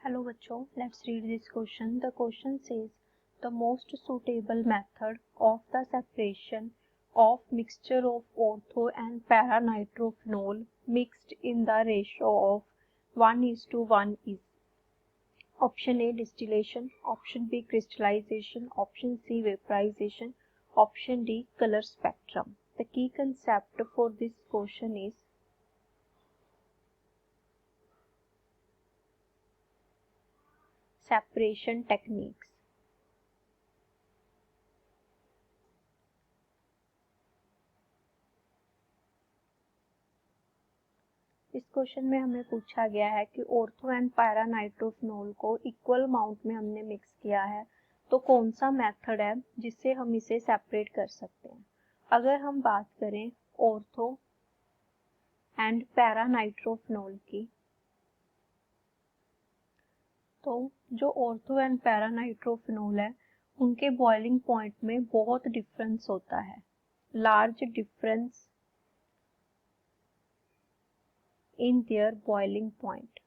Hello बच्चों, let's read this question. The question says the most suitable method of the separation of mixture of ortho and para-nitrophenol mixed in the ratio of 1:1 is option A distillation, option B crystallization, option C vaporization, option D color spectrum. The key concept for this question is separation techniques. इस question में हमें पूछा गया है कि ortho and para nitrophenol को equal amount में हमने मिक्स किया है, तो कौन सा मेथड है जिससे हम इसे सेपरेट कर सकते हैं। अगर हम बात करें ऑर्थो एंड पैरा नाइट्रोफिनोल की, तो जो ऑर्थो एंड पैरा नाइट्रोफिनोल है उनके बॉइलिंग पॉइंट में बहुत डिफरेंस होता है, large difference in their boiling point.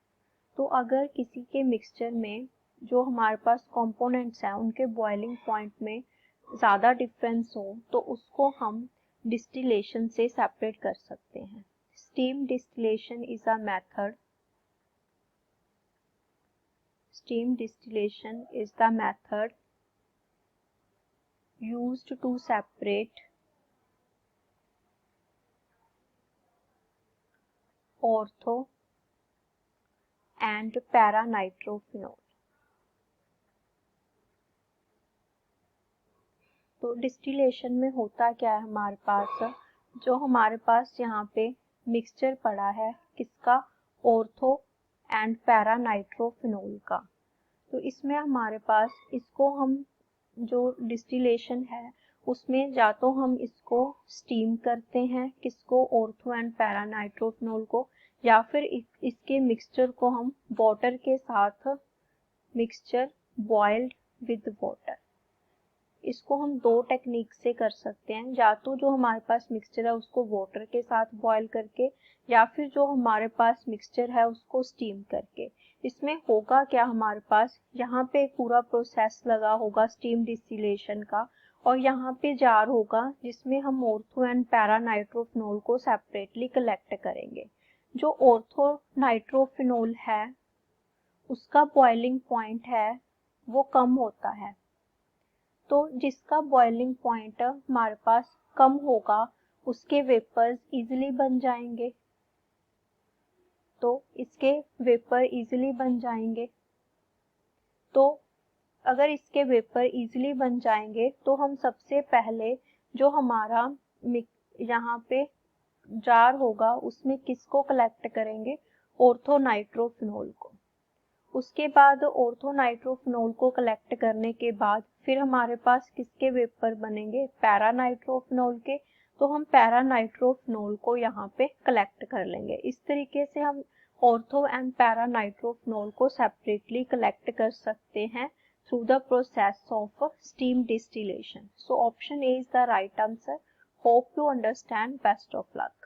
तो अगर किसी के मिक्सचर में जो हमारे पास कंपोनेंट्स हैं उनके बॉइलिंग पॉइंट में ज़्यादा डिफरेंस हो तो उसको हम डिस्टिलेशन से सेपरेट कर सकते हैं। Steam distillation is a method used to separate ortho and para-nitrophenol। तो डिस्टिलेशन में होता क्या है, हमारे पास जो हमारे पास यहाँ पे मिक्सचर पड़ा है किसका, ऑर्थो एंड पैरा नाइट्रोफिनोल का। तो इसमें हमारे पास इसको हम जो डिस्टिलेशन है उसमें या तो हम इसको स्टीम करते हैं किसको, ऑर्थो एंड पैरा नाइट्रोफिनोल को, या फिर इसके मिक्सचर को हम वाटर के साथ मिक्सचर बॉइल्ड विद वाटर। इसको हम दो टेक्निक से कर सकते हैं, या तो जो हमारे पास मिक्सचर है उसको वाटर के साथ बॉईल करके, या फिर जो हमारे पास मिक्सचर है उसको स्टीम करके। इसमें होगा क्या, हमारे पास यहाँ पे पूरा प्रोसेस लगा होगा स्टीम डिस्टिलेशन का, और यहाँ पे जार होगा जिसमें हम ऑर्थो एंड पैरा नाइट्रोफिनोल को सेपरेटली कलेक्ट करेंगे। जो ऑर्थो नाइट्रोफिनोल है उसका बॉइलिंग पॉइंट है वो कम होता है, तो जिसका बॉइलिंग पॉइंट हमारे पास कम होगा उसके वेपर्स इजीली बन जाएंगे। तो इसके वेपर इजीली बन जाएंगे, तो अगर इसके वेपर इजीली बन जाएंगे तो हम सबसे पहले जो हमारा यहाँ पे जार होगा उसमें किसको कलेक्ट करेंगे, ऑर्थो नाइट्रोफिनोल को। उसके बाद ऑर्थो नाइट्रोफिनोल को कलेक्ट करने के बाद फिर हमारे पास किसके वेपर बनेंगे, पैरा नाइट्रोफिनोल के। तो हम पैरा नाइट्रोफिनोल को यहाँ पे कलेक्ट कर लेंगे। इस तरीके से हम ऑर्थो एंड पैरा नाइट्रोफिनोल को सेपरेटली कलेक्ट कर सकते हैं through the process of steam distillation. So option A is the right answer. Hope you understand. Best of luck.